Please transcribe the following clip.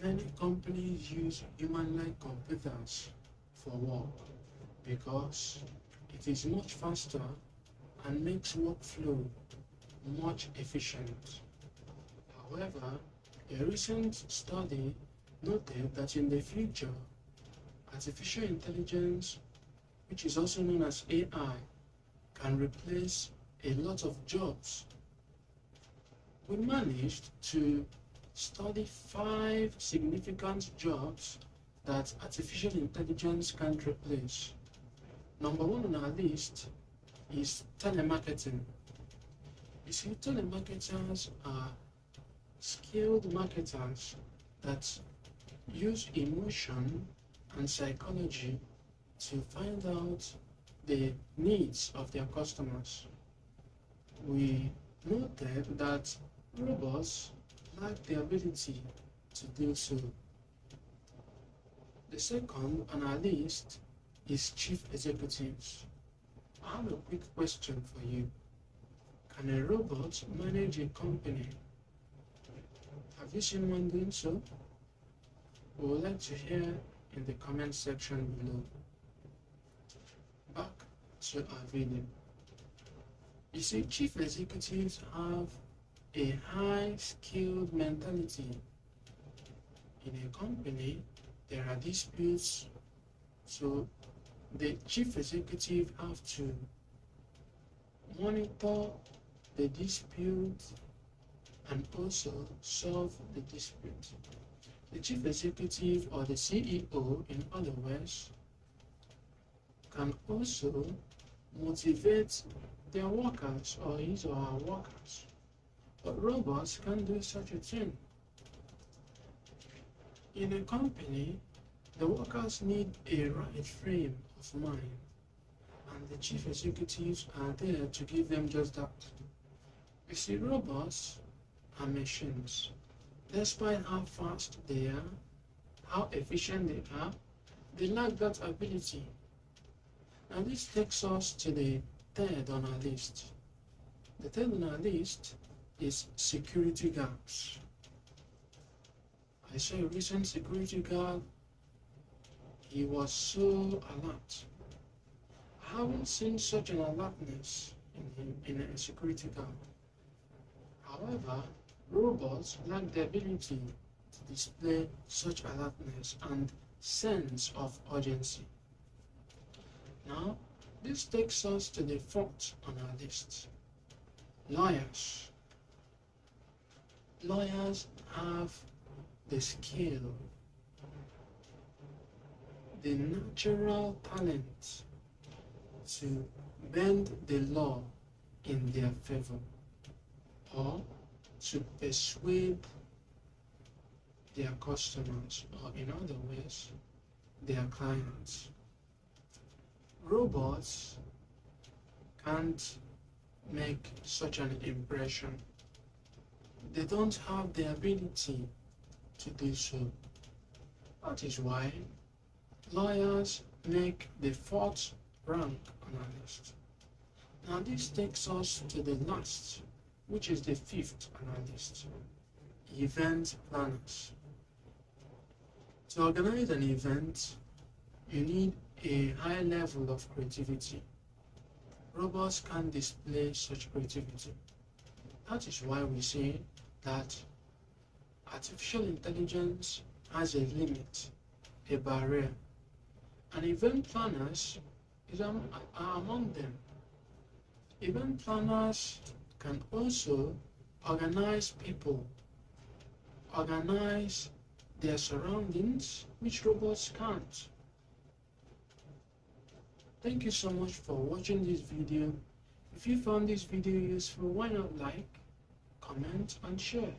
Many companies use human-like computers for work because it is much faster and makes workflow much efficient. However, a recent study noted that in the future, artificial intelligence, which is also known as AI, can replace a lot of jobs. We managed to study 5 significant jobs that artificial intelligence can't replace. Number 1 on our list is telemarketing. You see, telemarketers are skilled marketers that use emotion and psychology to find out the needs of their customers. We noted that robots lack the ability to do so. The second on our list is chief executives. I have a quick question for you. Can a robot manage a company? Have you seen one doing so? We would like to hear in the comment section below. Back to our video. You see, chief executives have a high-skilled mentality. In a company, there are disputes, so the chief executive have to monitor the dispute and also solve the dispute. The chief executive or the CEO, in other words, can also motivate their workers or his or her workers. But robots can't do such a thing. In a company, the workers need a right frame of mind, and the chief executives are there to give them just that. You see, robots are machines. Despite how fast they are, how efficient they are, they lack that ability. Now this takes us to the third on our list. The third on our list is security guards. I saw a recent security guard. He was so alert. I haven't seen such an alertness in a security guard. However, robots lack the ability to display such alertness and sense of urgency. Now, this takes us to the fourth on our list. Lawyers. Lawyers have the skill, the natural talent to bend the law in their favor or to persuade their customers, or in other words, their clients. Robots can't make such an impression. They don't have the ability to do so. That is why lawyers make the 4th rank on our list. Now this takes us to the last, which is the 5th on our list. Event planners. To organize an event, you need a high level of creativity. Robots can't display such creativity. That is why we say that artificial intelligence has a limit, a barrier, and event planners are among them. Event planners can also organize people, organize their surroundings, which robots can't. Thank you so much for watching this video. If you found this video useful, why not like, comment, and share.